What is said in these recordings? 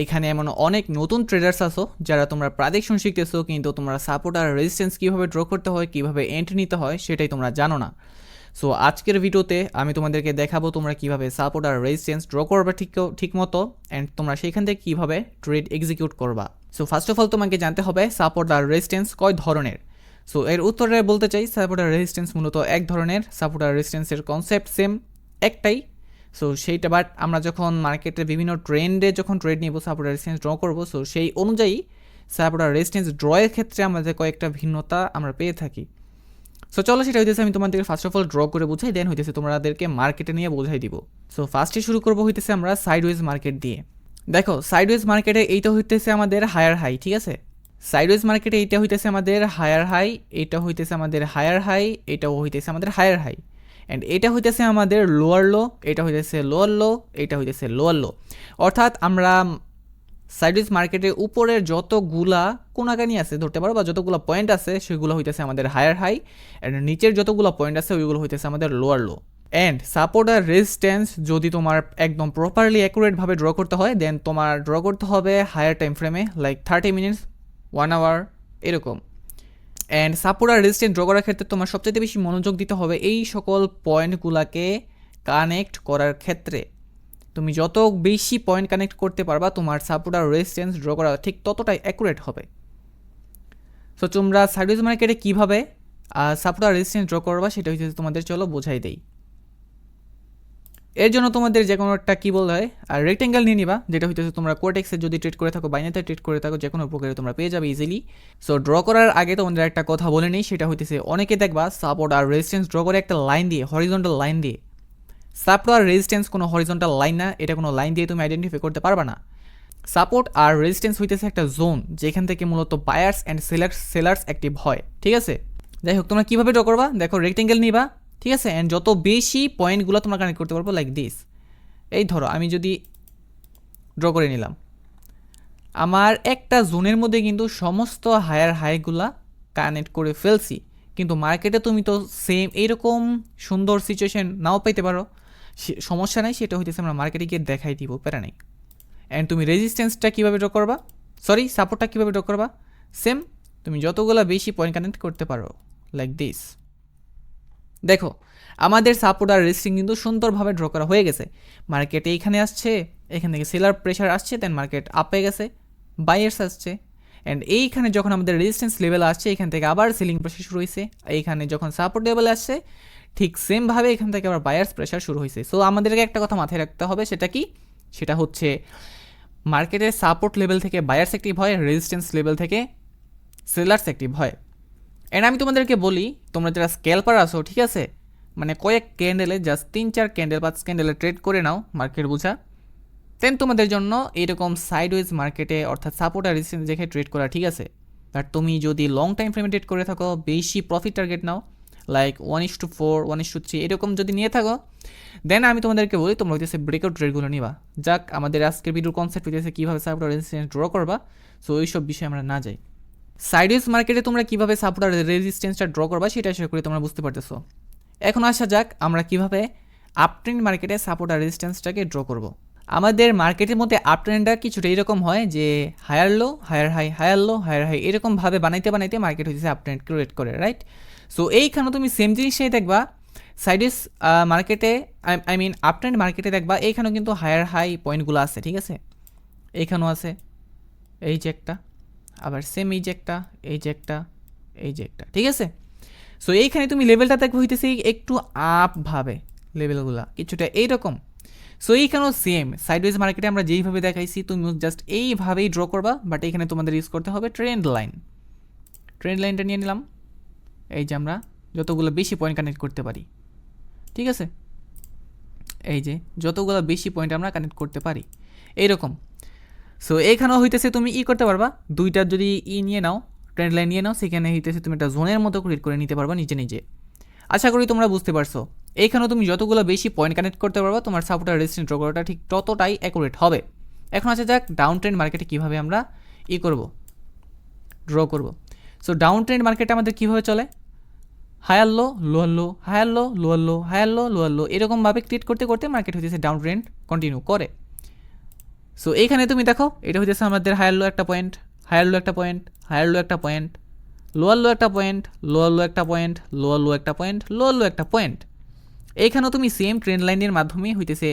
এইখানে এমন অনেক নতুন ট্রেডার্স আছো যারা তোমরা প্রেডিকশন শিখতেছো, কিন্তু তোমরা সাপোর্ট আর রেজিস্ট্যান্স কীভাবে ড্র করতে হয়, কীভাবে এন্ট্রি নিতে হয় সেটাই তোমরা জানো না। সো আজকের ভিডিওতে আমি তোমাদেরকে দেখাবো তোমরা কীভাবে সাপোর্ট আর রেজিস্ট্যান্স ড্র করবে ঠিক মতো, অ্যান্ড তোমরা সেখান থেকে কীভাবে ট্রেড এক্সিকিউট করবা। সো ফার্স্ট অফ অল তোমাকে জানতে হবে সাপোর্ট আর রেজিস্ট্যান্স কয় ধরনের। সো এর উত্তরে বলতে চাই সাপোর্ট আর রেজিস্ট্যান্স মূলত এক ধরনের। সাপোর্ট আর রেজিস্ট্যান্সের কনসেপ্ট সেম, একটাই। সো সেইটা বাট আমরা যখন মার্কেটে বিভিন্ন ট্রেন্ডে যখন ট্রেড নিব, সাপোর্ট আর রেজিস্ট্যান্স ড্র করবো, সো সেই অনুযায়ী সাপোর্ট আর রেজিস্ট্যান্স ড্রয়ের ক্ষেত্রে আমাদের কয়েকটা ভিন্নতা আমরা পেয়ে থাকি। সো চলো সেটা হইতেছে আমি তোমাদেরকে ফার্স্ট অফ অল ড্র করে বুঝাই, দেন হইতেছে তোমাদেরকে মার্কেটে নিয়ে বোঝাই দিব। সো ফার্স্টে শুরু করবো হইতেছে আমরা সাইডওয়েজ মার্কেট দিয়ে। দেখো সাইডওয়েজ মার্কেটে এইটা হইতেছে আমাদের হায়ার হাই, ঠিক আছে। সাইডওয়েজ মার্কেটে এইটা হইতেছে আমাদের হায়ার হাই, এটা হইতেছে আমাদের হায়ার হাই, এটাও হইতেছে আমাদের হায়ার হাই, অ্যান্ড এটা হইতেছে আমাদের লোয়ার লো, এটা হইতেছে লোয়ার লো, এটা হইতেছে লোয়ার লো। অর্থাৎ আমরা সাইডওয়েজ মার্কেটের উপরের যতগুলা কোনাকানি আছে ধরতে পারো, বা যতগুলো পয়েন্ট আছে সেগুলো হইতেছে আমাদের হায়ার হাই, অ্যান্ড নিচের যতগুলো পয়েন্ট আছে ওইগুলো হইতেছে আমাদের লোয়ার লো। অ্যান্ড সাপোর্ট আর রেজিস্ট্যান্স যদি তোমার একদম প্রপারলি অ্যাকুরেটভাবে ড্র করতে হয়, দেন তোমার ড্র করতে হবে হায়ার টাইম ফ্রেমে, লাইক 30 মিনিটস, 1 আওয়ার এরকম। অ্যান্ড সাপোর্ট আর রেজিস্ট্যান্স ড্র করার ক্ষেত্রে তোমার সবচেয়ে বেশি মনোযোগ দিতে হবে এই সকল পয়েন্টগুলোকে কানেক্ট করার ক্ষেত্রে। তুমি যত বেশি পয়েন্ট কানেক্ট করতে পারবা তোমার সাপোর্ট আর রেজিস্ট্যান্স ড্র করা ঠিক ততটাই অ্যাকুরেট হবে। সো তোমরা সাইডওয়েজ মার্কেটে কীভাবে সাপোর্ট আর রেজিস্ট্যান্স ড্র করবা সেটা হচ্ছে তোমাদের চলো বোঝাই দেই। এর জন্য তোমাদের যে কোনো একটা কী বলতে হয় আর রেক্টেঙ্গেল নিয়ে নিবা, যেটা হইতেছে তোমরা কোটেক্সে যদি ট্রেড করে থাকো, বাইনাতে ট্রেড করে থাকো, যে কোনো প্রকারে তোমরা পেয়ে যাবে ইজিলি। সো ড্র করার আগে তোমাদের একটা কথা বলে নিই, সেটা হইতেছে অনেকে দেখবা সাপোর্ট আর রেজিস্ট্যান্স ড্র করে একটা লাইন দিয়ে, হরিজন্টাল লাইন দিয়ে। সাপোর্ট আর রেজিস্ট্যান্স কোনো হরিজন্টাল লাইন না, এটা কোনো লাইন দিয়ে তুমি আইডেন্টিফাই করতে পারবা না। সাপোর্ট আর রেজিস্ট্যান্স হইতেছে একটা জোন যেখান থেকে মূলত বায়ার্স অ্যান্ড সেলার্স অ্যাক্টিভ হয়, ঠিক আছে। যাই হোক তোমরা কীভাবে ড্র করবা, দেখো রেক্টেঙ্গেল নিবা, ঠিক আছে, অ্যান্ড যত বেশি পয়েন্টগুলো তোমরা কানেক্ট করতে পারবো লাইক দিস। এই ধরো আমি যদি ড্র করে নিলাম, আমার একটা জোনের মধ্যে কিন্তু সমস্ত হায়ার হাইগুলা কানেক্ট করে ফেলছি, কিন্তু মার্কেটে তুমি তো সেম এইরকম সুন্দর সিচুয়েশন নাও পাইতে পারো, সমস্যা নাই, সেটা হইতেছে আমরা মার্কেটে গিয়ে দেখাই দিব, প্যারা নেই। অ্যান্ড তুমি রেজিস্ট্যান্সটা কীভাবে ড্র করবা, সরি সাপোর্টটা কীভাবে ড্র করবা, সেম তুমি যতগুলো বেশি পয়েন্ট কানেক্ট করতে পারো লাইক দিস। দেখো আমাদের সাপোর্ট আর রেজিস্ট্যান্স কিন্তু সুন্দরভাবে ড্র করা হয়ে গেছে। মার্কেটে এইখানে আসছে, এখান থেকে সেলার প্রেশার আসছে, দেন মার্কেট আপে গেছে, বাইয়ার্স আসছে, অ্যান্ড এইখানে যখন আমাদের রেজিস্ট্যান্স লেভেল আসছে এখান থেকে আবার সেলিং প্রেশার শুরু হয়েছে, এইখানে যখন সাপোর্ট লেভেল আসছে ঠিক সেমভাবে এখান থেকে আবার বায়ার্স প্রেশার শুরু হয়েছে। সো আমাদেরকে একটা কথা মাথায় রাখতে হবে, সেটা কি, সেটা হচ্ছে মার্কেটের সাপোর্ট লেভেল থেকে বায়ার্স অ্যাক্টিভ হয়, রেজিস্ট্যান্স লেভেল থেকে সেলার্স অ্যাক্টিভ হয়। অ্যান্ড আমি তোমাদেরকে বলি, তোমরা যারা স্ক্যাল্পার আসো, ঠিক আছে, মানে কয়েক ক্যান্ডেলে জাস্ট 3-4 ক্যান্ডেল 5 ক্যান্ডেলে ট্রেড করে নাও মার্কেট বোঝা, দেন তোমাদের জন্য এরকম সাইডওয়েজ মার্কেটে অর্থাৎ সাপোর্ট আর রেজিস্ট্যান্স দেখে ট্রেড করা ঠিক আছে। বাট তুমি যদি লং টাইম ফ্রেমে ট্রেড করে থাকো, বেশি প্রফিট টার্গেট নাও, লাইক 1:4 1:3 এরকম যদি নিয়ে থাকো, দেন আমি তোমাদেরকে বলি তোমরা হইতেছে ব্রেকআউট ট্রেডগুলো নিবা। যাক, আমাদের আজকের ভিডিওর কনসেপ্ট হইতেছে কীভাবে সাপোর্ট আর রেজিস্ট্যান্স ড্র করবা, সো এইসব বিষয়ে আমরা না যাই। সাইডওয়েজ মার্কেটে তোমরা কীভাবে সাপোর্ট আর রেজিস্ট্যান্সটা ড্র করবা সেটা আশা করি তোমরা বুঝতে পারতেছো। এখন আসা যাক আমরা কীভাবে আপট্রেন্ড মার্কেটে সাপোর্ট আর রেজিস্ট্যান্সটাকে ড্র করব। আমাদের মার্কেটের মধ্যে আপট্রেন্ডটা কিছুটা এরকম হয় যে higher low, higher high, higher low, higher high, এরকমভাবে বানাইতে বানাইতে মার্কেট হচ্ছে আপট্রেন্ড ক্রিয়েট করে, রাইট। সো এইখানে তুমি সেম জিনিসটাই দেখবা সাইডওয়েজ মার্কেটে, আই মিন আপট্রেন্ড মার্কেটে দেখবা এইখানেও কিন্তু হায়ার হাই পয়েন্টগুলো আছে, ঠিক আছে, এইখানেও আছে, এই যে একটা, আবার সেম এই যে একটা, এই যে একটা, এই যে একটা, ঠিক আছে। সো এইখানে তুমি লেভেলটা দেখো হইতেছে একটু আপভাবে, লেভেলগুলো কিছুটা এইরকম। সো এইখানেও সেম সাইডওয়েজ মার্কেটে আমরা যেইভাবে দেখাইছি তুমি জাস্ট এইভাবেই ড্র করবা, বাট এখানে তোমাদের ইউজ করতে হবে ট্রেন্ড লাইন। ট্রেন্ড লাইনটা নিয়ে নিলাম, এই যে আমরা যতগুলো বেশি পয়েন্ট কানেক্ট করতে পারি, ঠিক আছে, এই যে যতগুলো বেশি পয়েন্ট আমরা কানেক্ট করতে পারি এইরকম। সো এইখানেও হইতেছে তুমি করতে পারবা, দুইটা যদি নিয়ে নাও, ট্রেন্ড লাইন নিয়ে নাও, সেখানে হইতেছে তুমি একটা জোনের মতো ক্রিয়েট করে নিতে পারবা নিজে নিজে। আশা করি তোমরা বুঝতে পারছো। এইখানেও তুমি যতগুলো বেশি পয়েন্ট কানেক্ট করতে পারবা তোমার সাপোর্ট আর রেজিস্ট্যান্স ড্র করাটা ঠিক ততটাই অ্যাকুরেট হবে। এখন আসা যাক ডাউন ট্রেন্ড মার্কেটে কীভাবে আমরা করব, ড্র করব। সো ডাউন ট্রেন্ড মার্কেটে আমাদের কীভাবে চলে, higher low, lower low, higher low, lower low, higher low, lower low, এরকমভাবে ক্রিয়েট করতে করতে মার্কেট হইতেছে ডাউন ট্রেন্ড কন্টিনিউ করে। সো এইখানে তুমি দেখো এটা হইতেছে আমাদের হায়ার লো একটা পয়েন্ট, হায়ার লো একটা পয়েন্ট, হায়ার লো একটা পয়েন্ট, লোয়ার লো একটা পয়েন্ট, লোয়ার লো একটা পয়েন্ট, লোয়ার লো একটা পয়েন্ট, লোয়ার লো একটা পয়েন্ট। এইখানেও তুমি সেম ট্রেন্ড লাইনের মাধ্যমে হইতেছে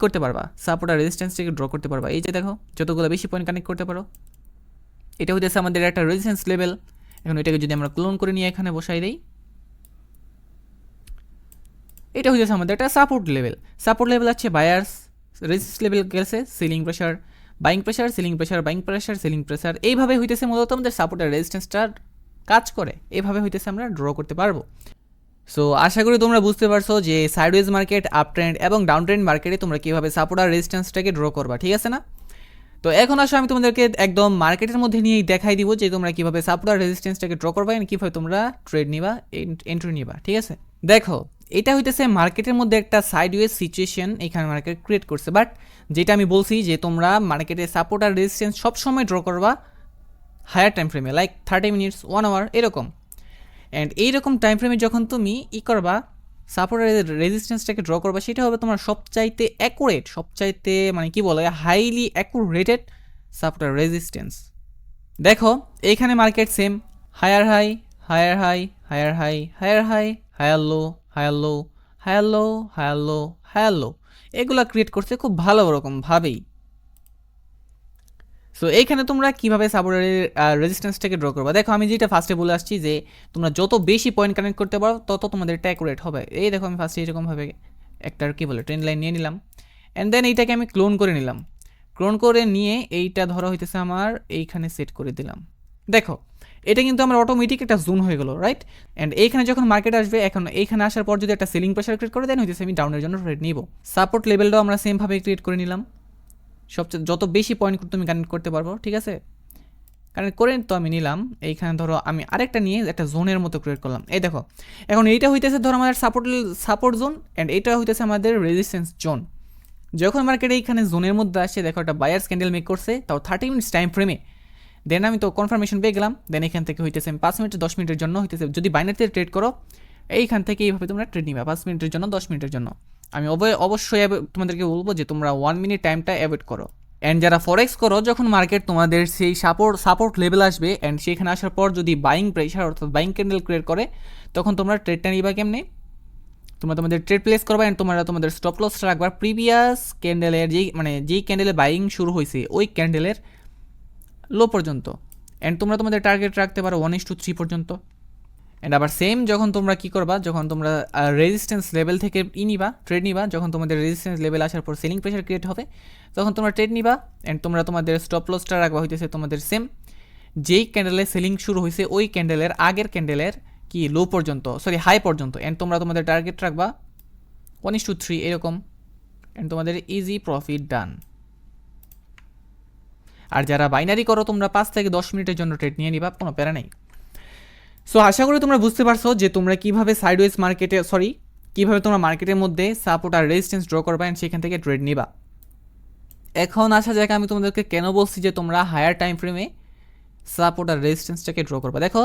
করতে পারবা, সাপোর্ট আর রেজিস্ট্যান্সটাকে ড্র করতে পারবা। এই যে দেখো যতগুলো বেশি পয়েন্ট কানেক্ট করতে পারো, এটা হইতেছে আমাদের একটা রেজিস্ট্যান্স লেভেল। এখন এটাকে যদি আমরা ক্লোন করে নিয়ে এখানে বসাই দিই, এটা হইতেছে আমাদের একটা সাপোর্ট লেভেল। সাপোর্ট লেভেল আছে বায়ার্স, রেজিস্ট লেভেল গেছে ceiling pressure, buying pressure, ceiling pressure, buying pressure, ceiling pressure. এইভাবে হইতেছে মূলত আমাদের সাপোর্ট আর রেজিস্ট্যান্সটা কাজ করে, এইভাবে হইতেছে আমরা ড্র করতে পারবো। সো আশা করি তোমরা বুঝতে পারছো যে সাইডওয়েজ মার্কেট, আপ ট্রেন্ড এবং ডাউন ট্রেন্ড মার্কেটে তোমরা কীভাবে সাপোর্ট আর রেজিস্ট্যান্সটাকে ড্র করবা, ঠিক আছে না? তো এখন আসো আমি তোমাদেরকে একদম মার্কেটের মধ্যে নিয়েই দেখাই দিব যে তোমরা কীভাবে সাপোর্ট আর রেজিস্ট্যান্সটাকে ড্র করবা এবং কীভাবে তোমরা ট্রেড নিবা, এন্ট্রি নিবা, ঠিক আছে? দেখো এটা হইতেছে মার্কেটের মধ্যে একটা সাইডওয়েজ সিচুয়েশন এখানে মার্কেট ক্রিয়েট করছে, বাট যেটা আমি বলছি যে তোমরা মার্কেটে সাপোর্ট আর রেজিস্ট্যান্স সবসময় ড্র করবা হায়ার টাইম ফ্রেমে, লাইক 30 মিনিটস, 1 আওয়ার এরকম। অ্যান্ড এইরকম টাইম ফ্রেমে যখন তুমি করবা সাপোর্ট রেজিস্ট্যান্সটাকে ড্র করবা, সেটা হবে তোমার সবচাইতে অ্যাকুরেট, সবচাইতে মানে কি বলে হাইলি অ্যাকুরেটেড সাপোর্ট রেজিস্ট্যান্স। দেখো এইখানে market same higher high, higher high, higher high, higher high, higher low, higher low, higher low, higher low, higher low, এগুলা ক্রিয়েট করছে খুব ভালো রকমভাবেই। সো এইখানে তোমরা কীভাবে সাপোর্টের রেজিস্ট্যান্সটাকে ড্র করবা, দেখো আমি যেটা ফার্স্টে বলে আসছি যে তোমরা যত বেশি পয়েন্ট কানেক্ট করতে পারো তত তোমাদের এটা অ্যাকুরেট হবে। এই দেখো আমি ফার্স্টে এরকমভাবে একটা কী বলে ট্রেন্ড লাইন নিয়ে নিলাম, অ্যান্ড দেন এইটাকে আমি ক্লোন করে নিলাম। ক্লোন করে নিয়ে এইটা ধরা হইতেছে আমার এইখানে সেট করে দিলাম। দেখো এটা কিন্তু আমার অটোমেটিক একটা জোন হয়ে গেলো, রাইট? অ্যান্ড এইখানে যখন মার্কেট আসবে, এখন এইখানে আসার পর যদি একটা সেলিং প্রেশার ক্রিয়েট করে দেন হইতেছে আমি ডাউনের জন্য ট্রেড নিব। সাপোর্ট লেভেলটাও আমরা সেমভাবে ক্রিয়েট করে নিলাম, সবচেয়ে যত বেশি পয়েন্ট তুমি কানেক্ট করতে পারবো, ঠিক আছে? কানেক্ট করে তো আমি নিলাম। এইখানে ধরো আমি আরেকটা নিয়ে একটা জোনের মতো ক্রিয়েট করলাম। এই দেখো এখন এইটা হইতেছে ধরো আমাদের সাপোর্ট জোন, অ্যান্ড এইটা হইতেছে আমাদের রেজিস্ট্যান্স জোন। যখন মার্কেটে এইখানে জোনের মধ্যে আসে, দেখো একটা বায়ার্স ক্যান্ডেল মেক করছে, তাও 30 মিনিটস টাইম ফ্রেমে। দেন আমি তো কনফার্মেশন পেয়ে গেলাম। দেন এখান থেকে হইতেছে আমি 5 মিনিট 10 মিনিটের জন্য হইতেছে, যদি বাইনারিতে ট্রেড করো এইখান থেকে এইভাবে তোমরা ট্রেড নিবা 5 মিনিটের জন্য, 10 মিনিটের জন্য। আমি অবশ্যই তোমাদেরকে বলবো যে তোমরা 1 মিনিট টাইমটা অ্যাভয়েড করো। অ্যান্ড যারা ফরেক্স করো, যখন মার্কেট তোমাদের সেই সাপোর্ট লেভেল আসবে, অ্যান্ড সেখানে আসার পর যদি বাইং প্রেশার অর্থাৎ বাইং ক্যান্ডেল ক্রিয়েট করে, তখন তোমরা ট্রেডটা নিবা কেমনে? তোমরা তোমাদের ট্রেড প্লেস করবা, অ্যান্ড তোমরা তোমাদের স্টপ লস রাখবা প্রিভিয়াস ক্যান্ডেলের যেই ক্যান্ডেলে বাইং শুরু হয়েছে ওই ক্যান্ডেলের লো পর্যন্ত। অ্যান্ড তোমরা তোমাদের টার্গেট রাখতে পারো 1:3 পর্যন্ত। অ্যান্ড আবার সেম যখন তোমরা কী করবা, যখন তোমরা রেজিস্ট্যান্স লেভেল থেকে ট্রেড নিবা, যখন তোমাদের রেজিস্ট্যান্স লেভেল আসার পর সেলিং প্রেশার ক্রিয়েট হবে, তখন তোমরা ট্রেড নিবা। অ্যান্ড তোমরা তোমাদের স্টপ লসটা রাখবা হইতেছে তোমাদের সেম যেই ক্যান্ডেলে সেলিং শুরু হয়েছে ওই ক্যান্ডেলের আগের ক্যান্ডেলের কি লো পর্যন্ত, হাই পর্যন্ত। অ্যান্ড তোমরা তোমাদের টার্গেট রাখবা 1:3 এরকম। অ্যান্ড তোমাদের ইজি প্রফিট ডান। আর যারা বাইনারি করো, তোমরা 5 থেকে 10 মিনিটের জন্য ট্রেড নিয়ে নিবা, কোনো প্যারা নেই। সো আশা করি তোমরা বুঝতে পারছো যে তোমরা কীভাবে সাইডওয়েজ মার্কেটে কীভাবে তোমরা মার্কেটের মধ্যে সাপোর্ট আর রেজিস্ট্যান্স ড্র করবা অ্যান্ড সেখান থেকে ট্রেড নিবা। এখন আসা যাক আমি তোমাদেরকে কেন বলছি যে তোমরা হায়ার টাইম ফ্রেমে সাপোর্ট আর রেজিস্ট্যান্সটাকে ড্র করবা। দেখো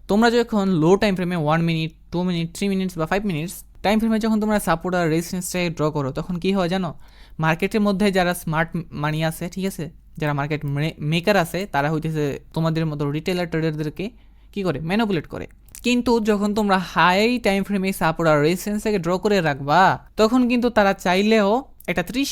তোমরা যখন লো টাইম ফ্রেমে 1 মিনিট, 2 মিনিট, 3 মিনিটস বা 5 মিনিটস টাইম ফ্রেমে যখন তোমরা সাপোর্ট আর রেজিস্ট্যান্সটাকে ড্র করো, তখন কী হয় জানো? মার্কেটের মধ্যে যারা স্মার্ট মানি আছে, ঠিক আছে, যারা মার্কেট মেকার আছে, তারা হইতেছে তোমাদের মতো রিটেলার ট্রেডারদেরকে কী করে ম্যানিপুলেট করে। কিন্তু যখন তোমরা হাই টাইম ফ্রেমে সাপোর্ট আর রেজিস্ট্যান্সটাকে ড্র করে রাখবা, তখন কিন্তু তারা চাইলেও একটা 30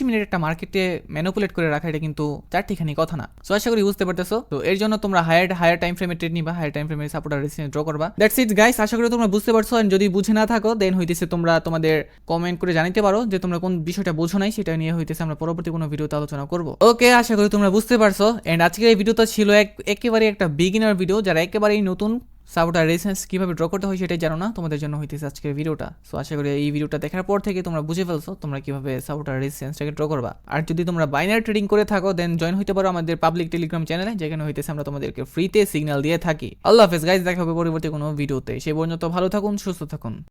মিনিট একটা মার্কেটে ম্যানিপুলেট করে রাখা, এটা কিন্তু চারটিখানি কথা না। সো আশা করি বুঝতে পারতেছো। তো এর জন্য তোমরা হায়ার টাইম ফ্রেমে ট্রেড নিবা, হায়ার টাইম ফ্রেমে সাপোর্ট আর রেজিস্ট্যান্স ড্র করবা। দ্যাটস ইট গাইস, আশা করি তোমরা বুঝতে পারছো। আর যদি বুঝে না থাকো দেন হইতেছে তোমরা তোমাদের কমেন্ট করে জানাতে পারো যে তোমরা কোন বিষয়টা বোঝো নাই, সেটা নিয়ে হইতেছে আমরা পরবর্তী কোনো ভিডিওতে আলোচনা করবো। ওকে, আশা করি তোমরা বুঝতে পারছো। এন্ড আজকের এই ভিডিওটা ছিল একেবারে একটা বিগিনার ভিডিও, যারা একেবারেই নতুন সাপোর্ট আর রেজিস্ট্যান্স কীভাবে ড্র করতে হয় সেটাই জানো না, তোমাদের জন্য হইতেছে আজকের ভিডিওটা। সো আশা করি এই ভিডিওটা দেখার পর থেকে তোমরা বুঝে ফেলছো তোমরা কীভাবে সাপোর্ট আর রেজিস্ট্যান্সটাকে ড্র করবা। আর যদি তোমরা বাইনারি ট্রেডিং করে থাকো, দেন জয়েন হইতে পারো আমাদের পাবলিক টেলিগ্রাম চ্যানেলে, যেখানে হইতেছে আমরা তোমাদেরকে ফ্রিতে সিগন্যাল দিয়ে থাকি। আল্লাহ হাফেজ গাইজ, দেখা হবে পরবর্তী কোনো ভিডিওতে। সে পর্যন্ত ভালো থাকুন, সুস্থ থাকুন।